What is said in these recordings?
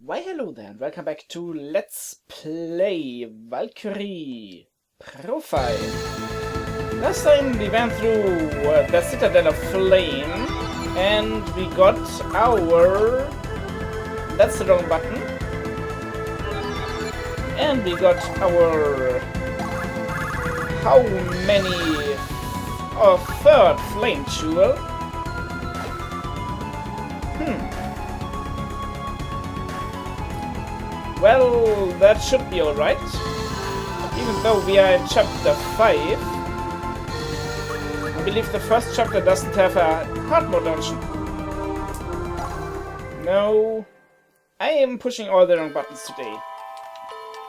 Why hello there and welcome back to Let's Play Valkyrie Profile. Last time we went through the Citadel of Flame and we got our... That's the wrong button. And we got our... How many... Our third flame jewel. Well, that should be alright. Even though we are in chapter 5. I believe the first chapter doesn't have a hard mode dungeon. No. I am pushing all the wrong buttons today.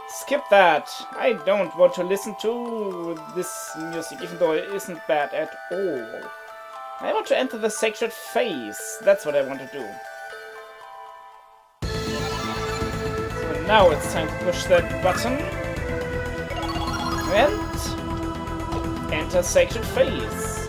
Skip that. I don't want to listen to this music, even though it isn't bad at all. I want to enter the sacred phase. That's what I want to do. Now it's time to push that button and enter Sacred Phase.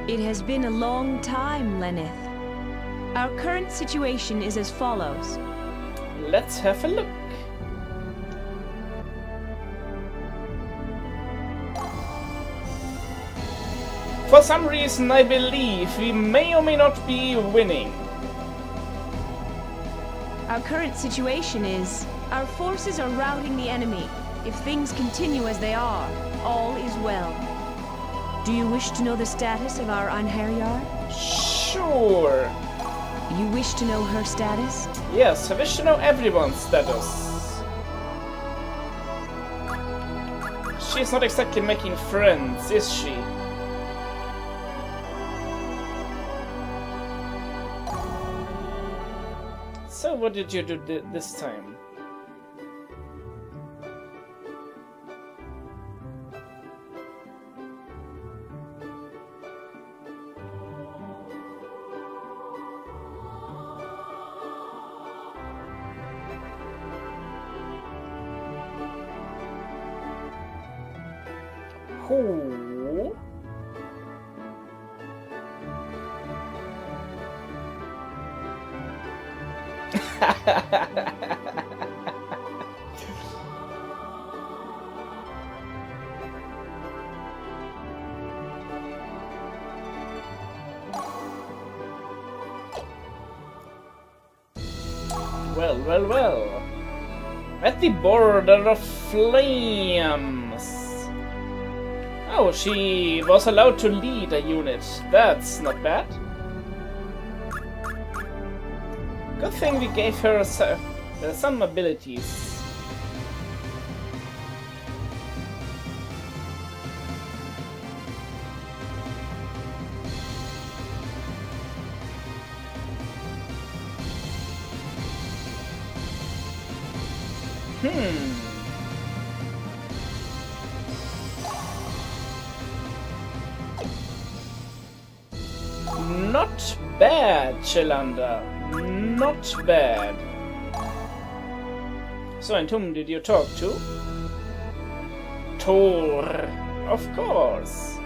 It has been a long time, Lenneth. Our current situation is as follows. Let's have a look. For some reason, I believe we may or may not be winning. Our current situation is, our forces are routing the enemy. If things continue as they are, all is well. Do you wish to know the status of our Einherjar? Sure. You wish to know her status? Yes, I wish to know everyone's status. She's not exactly making friends, is she? So what did you do this time? Who? Well. At the border of flames. Oh, she was allowed to lead a unit. That's not bad. Good thing we gave her some abilities. Not bad, Chelander. Not bad. So, and whom did you talk to? Thor, of course.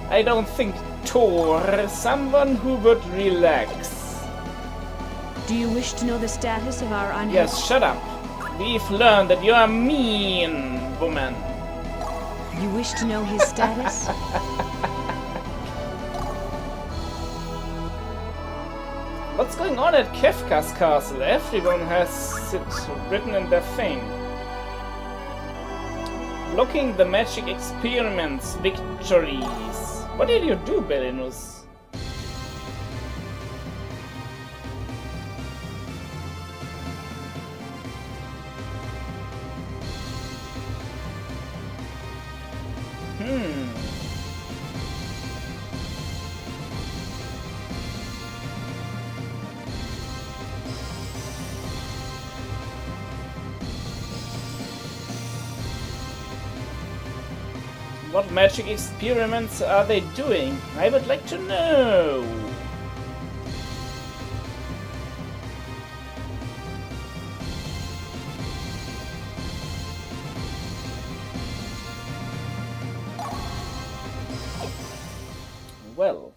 I don't think Thor is someone who would relax. Do you wish to know the status of our Einherjar? Yes, shut up. We've learned that you are mean, woman. You wish to know his status? What's going on at Kefka's castle? Everyone has it written in their thing. Blocking the magic experiments victories. What did you do, Belinus? What magic experiments are they doing? I would like to know. Well.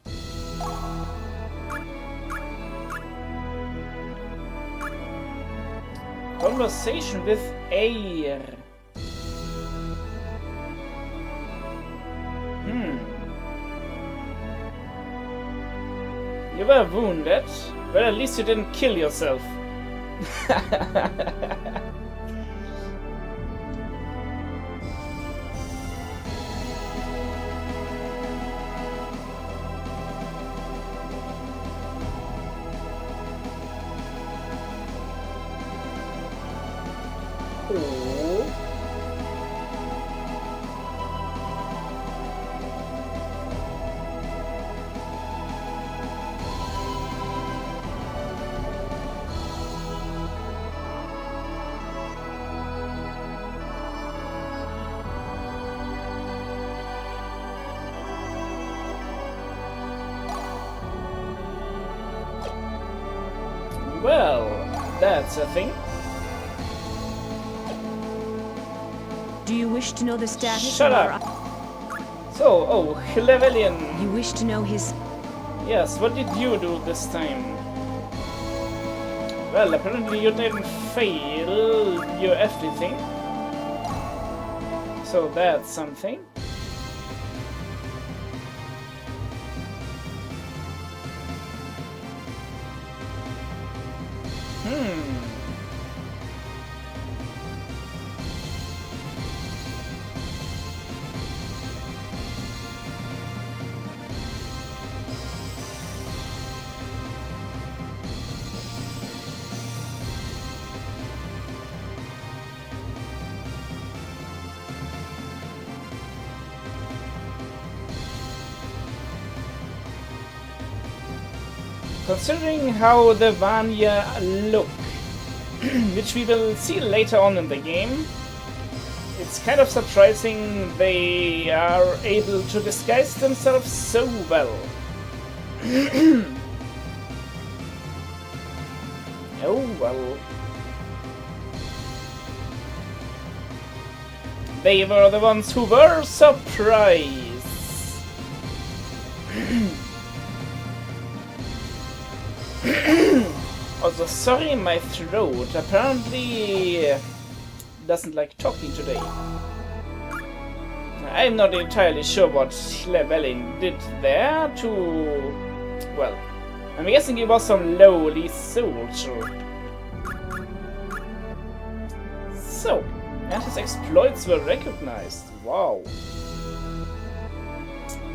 Conversation with air. You were wounded, but at least you didn't kill yourself. Oh. Well, that's a thing. Do you wish to know the status Shut of up. So, oh, Llewellyn. You wish to know his... Yes, what did you do this time? Well, apparently you didn't fail your everything. So that's something. Considering how the Vanya look, which we will see later on in the game, it's kind of surprising they are able to disguise themselves so well. Oh well. They were the ones who were surprised. Also, sorry, my throat apparently doesn't like talking today. I'm not entirely sure what Llewellyn did there to... Well, I'm guessing he was some lowly soldier. So, and his exploits were recognized. Wow.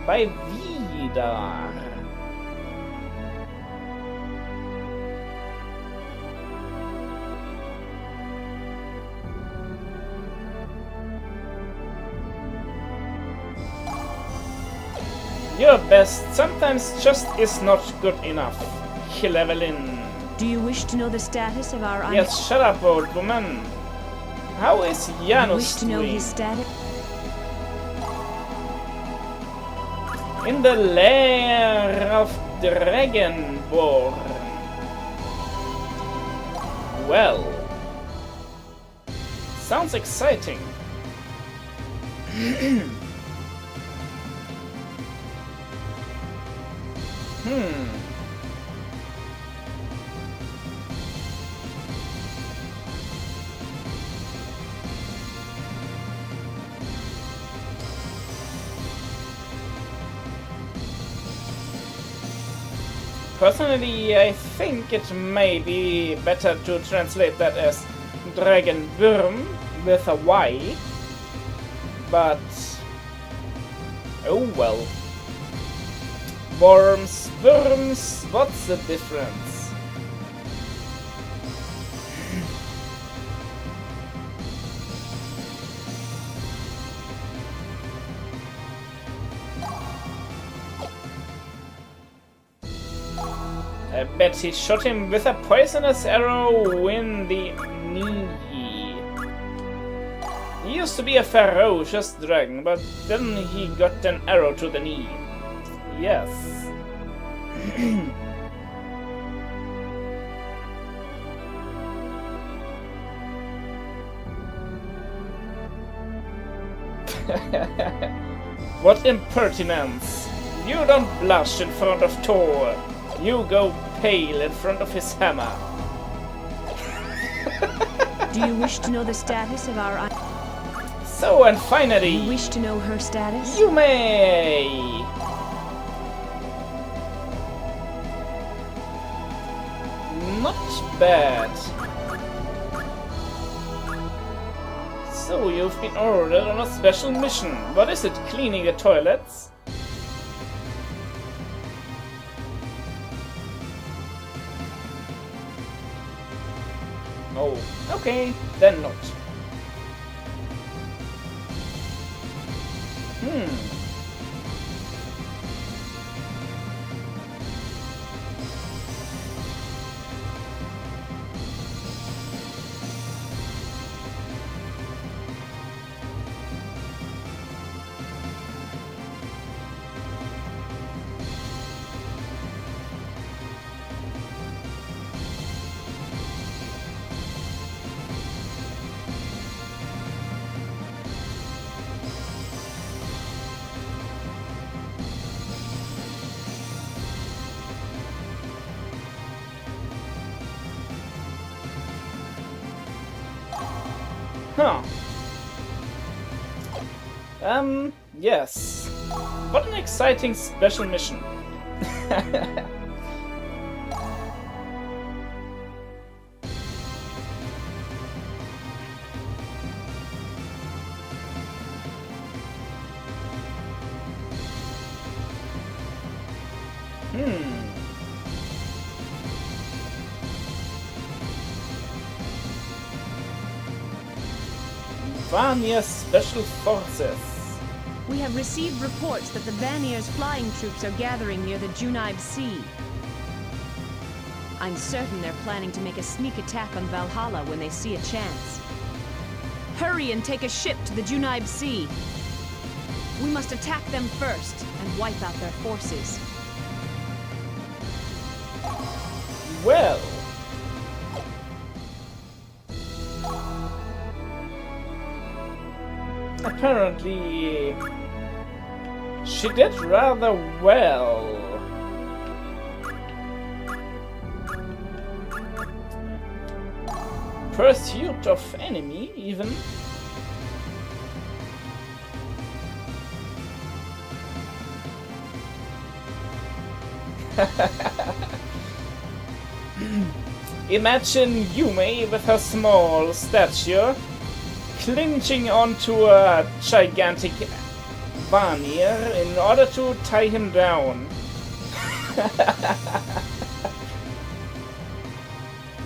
By Vidar. Your best sometimes just is not good enough, Llewellyn. Do you wish to know the status of our... Yes, shut up, old woman. How is Do you Janus wish to know doing? his status? In the lair of Dragonborn. Well, sounds exciting. Personally, I think it may be better to translate that as Dragonburm with a Y. But oh well. Worms, worms, what's the difference? I bet he shot him with a poisonous arrow in the knee. He used to be a ferocious dragon, but then he got an arrow to the knee. Yes. What impertinence! You don't blush in front of Thor. You go pale in front of his hammer. Do you wish to know the status of our... So, and finally... You wish to know her status? You may! Not bad. So, you've been ordered on a special mission. What is it? Cleaning the toilets? Oh, okay, then not. Huh. Yes. What an exciting special mission. Vanir Special Forces. We have received reports that the Vanir's flying troops are gathering near the Junib Sea. I'm certain they're planning to make a sneak attack on Valhalla when they see a chance. Hurry and take a ship to the Junib Sea. We must attack them first and wipe out their forces. Well. Apparently, she did rather well. Pursuit of enemy, even. Imagine Yume with her small stature clinching onto a gigantic Vanir in order to tie him down.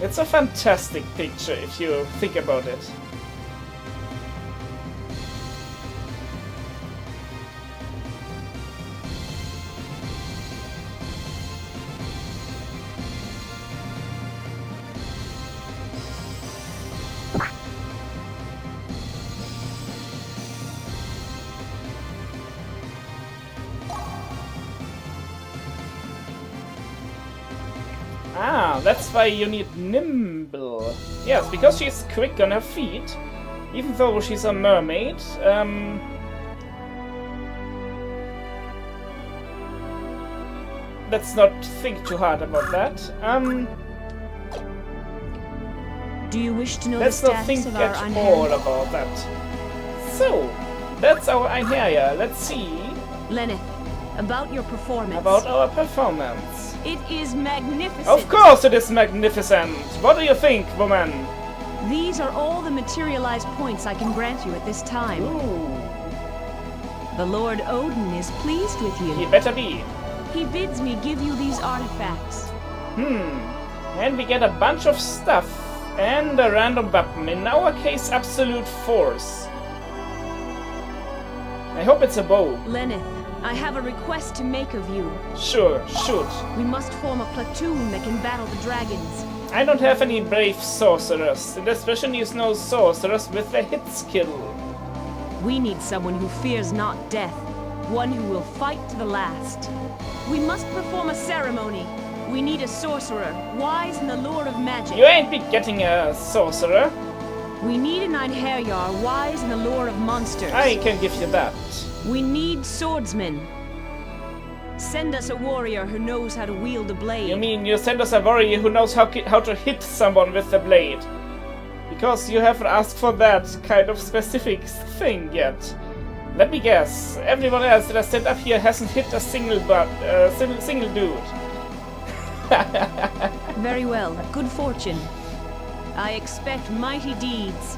It's a fantastic picture if you think about it. Ah, that's why you need nimble. Yes, because she's quick on her feet, even though she's a mermaid. Let's not think too hard about that. Do you wish to know Let's the not think status of our at all about that. So, that's our Einherja. Let's see Lenneth, about your performance. about our performance. It is magnificent. Of course it is magnificent! What do you think, woman? These are all the materialized points I can grant you at this time. Ooh, The Lord Odin is pleased with he you. better be. He bids me give you these artifacts. And we get a bunch of stuff and a random weapon. In our case, absolute force. I hope it's a bow. Lenneth, I have a request to make of you. Sure, shoot. We must form a platoon that can battle the dragons. I don't have any brave sorcerers. In this mission is no sorcerers with a hit skill. We need someone who fears not death. One who will fight to the last. We must perform a ceremony. We need a sorcerer, wise in the lore of magic. You ain't be getting a sorcerer. We need an Einherjar, wise in the lore of monsters. I can give you that. We need swordsmen. Send us a warrior who knows how to wield a blade. You mean you send us a warrior who knows how to hit someone with a blade? Because you haven't asked for that kind of specific thing yet. Let me guess. Everyone else that I sent up here hasn't hit a single dude. Very well. Good fortune. I expect mighty deeds.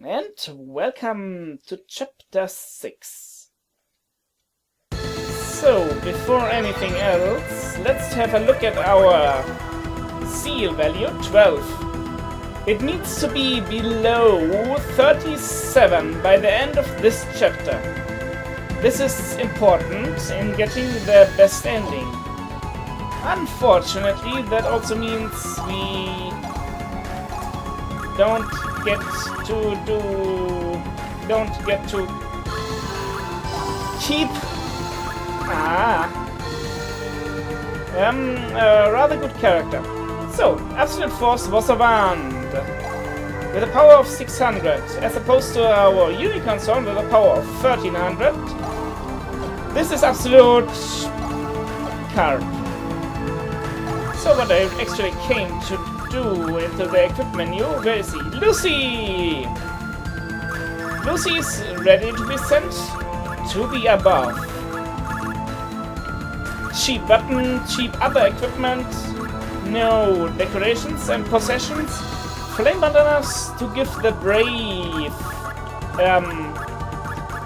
And welcome to chapter 6. So, before anything else, let's have a look at our seal value, 12. It needs to be below 37 by the end of this chapter. This is important in getting the best ending. Unfortunately, that also means we don't get to keep a rather good character. So, Absolute Force was a wand with a power of 600, as opposed to our Unicorn Sword with a power of 1300. This is Absolute Card. So what I actually came to do into the equip menu, where is he? Lucy! Lucy is ready to be sent to the above. Cheap weapon, cheap other equipment, no decorations and possessions, flame bandanas to give the brave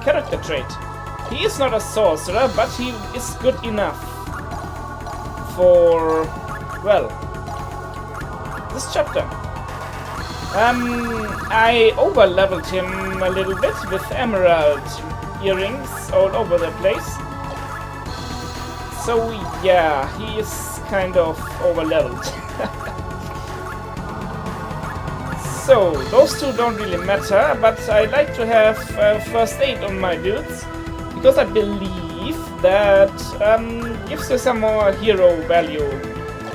character trait. He is not a sorcerer, but he is good enough for, well, this chapter. I over-leveled him a little bit with emerald earrings all over the place. So yeah, he is kind of over-leveled. So, those two don't really matter, but I like to have first aid on my dudes, because I believe that gives you some more hero value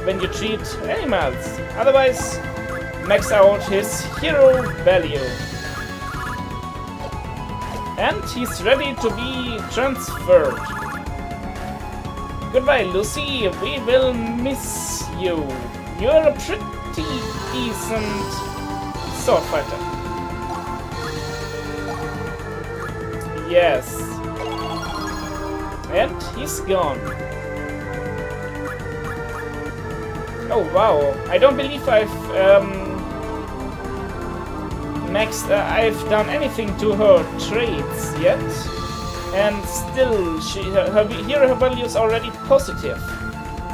when you treat animals. Otherwise, max out his hero value. And he's ready to be transferred. Goodbye, Lucy. We will miss you. You're a pretty decent sword fighter. Yes. And he's gone. Oh wow, I don't believe I've I've done anything to her traits yet, and still her hero value is already positive.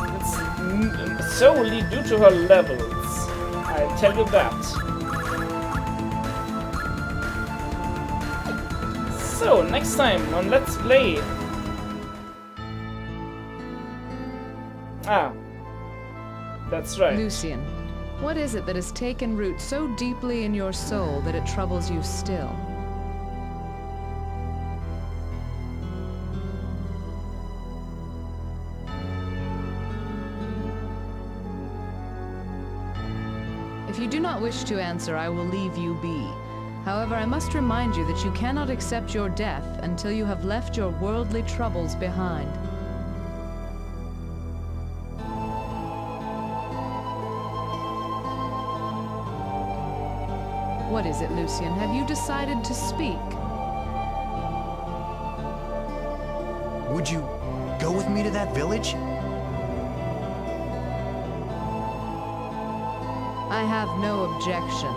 It's solely due to her levels, I tell you that. So, next time on Let's Play. That's right. Lucian, what is it that has taken root so deeply in your soul that it troubles you still? If you do not wish to answer, I will leave you be. However, I must remind you that you cannot accept your death until you have left your worldly troubles behind. What is it, Lucian? Have you decided to speak? Would you go with me to that village? I have no objection.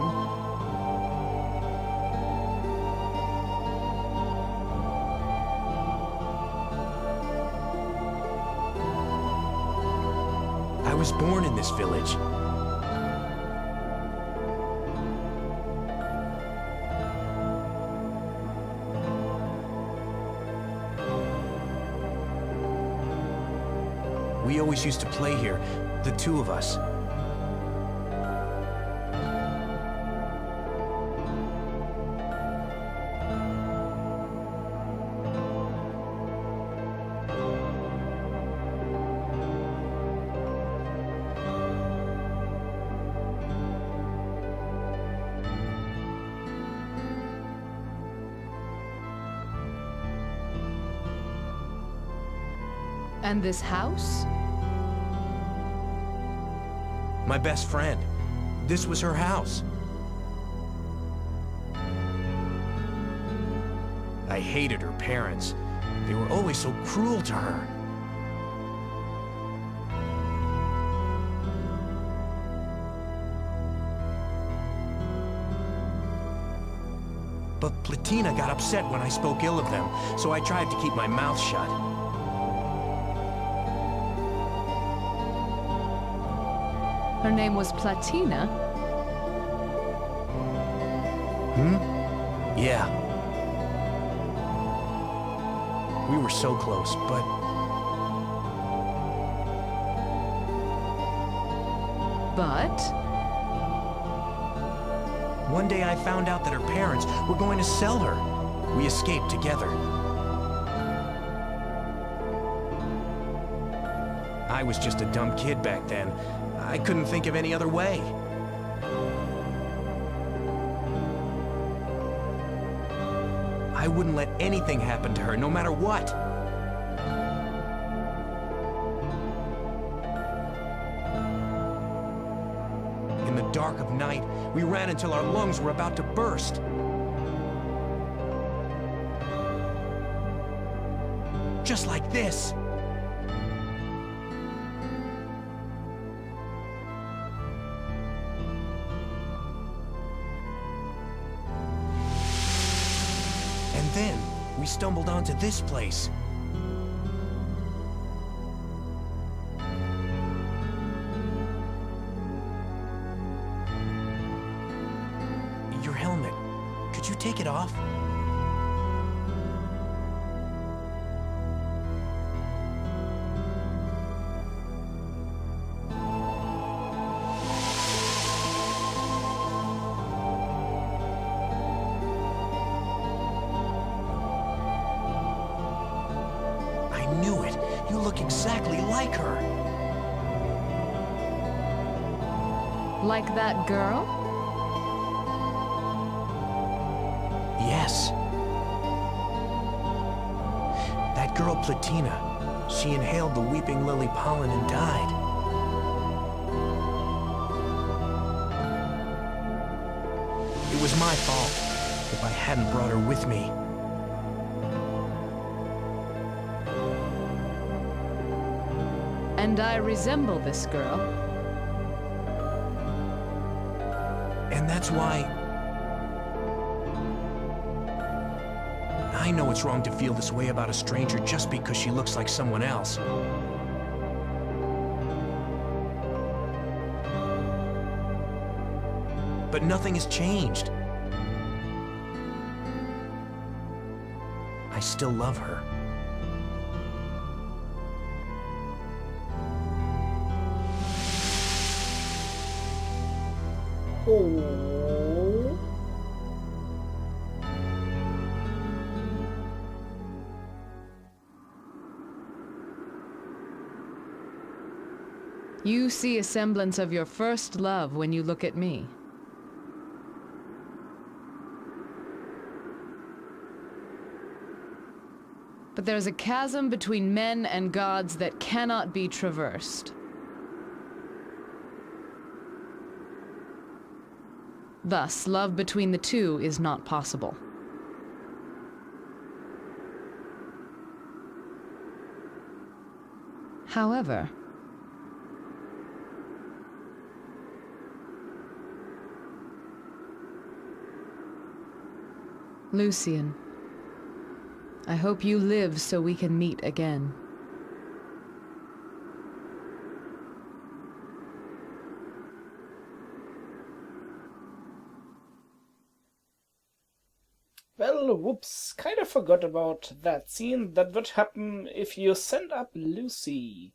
I was born in this village. We always used to play here, the two of us. And this house? My best friend. This was her house. I hated her parents. They were always so cruel to her. But Platina got upset when I spoke ill of them, so I tried to keep my mouth shut. Her name was Platina? Yeah. We were so close, but... But? One day I found out that her parents were going to sell her. We escaped together. I was just a dumb kid back then. I couldn't think of any other way. I wouldn't let anything happen to her, no matter what. In the dark of night, we ran until our lungs were about to burst. Just like this. And then, we stumbled onto this place. Your helmet. Could you take it off? I knew it. You look exactly like her. Like that girl? Yes. That girl Platina. She inhaled the weeping lily pollen and died. It was my fault if I hadn't brought her with me. And I resemble this girl. And that's why... I know it's wrong to feel this way about a stranger just because she looks like someone else. But nothing has changed. I still love her. Oh. You see a semblance of your first love when you look at me. But there's a chasm between men and gods that cannot be traversed. Thus, love between the two is not possible. However, Lucian, I hope you live so we can meet again. Well, whoops, kind of forgot about that scene that would happen if you send up Lucy.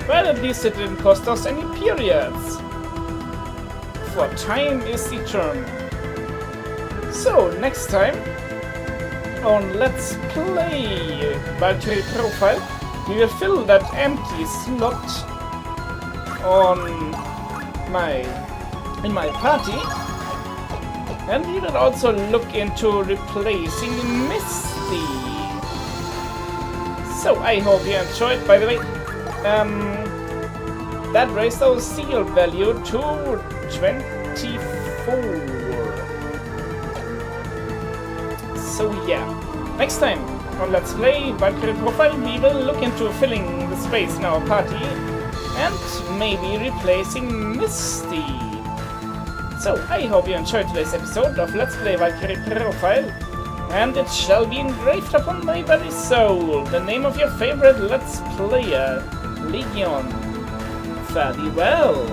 Well, at least it didn't cost us any periods. For time is eternal. So, next time on Let's Play Valkyrie Profile, we will fill that empty slot in my party, and we will also look into replacing Misty. So I hope you enjoyed. By the way, that raised our seal value to 24. So yeah, next time on Let's Play Valkyrie Profile, we will look into filling the space in our party and maybe replacing Misty. So I hope you enjoyed today's episode of Let's Play Valkyrie Profile, and it shall be engraved upon my very soul the name of your favorite Let's Player, Legion. Fare thee well.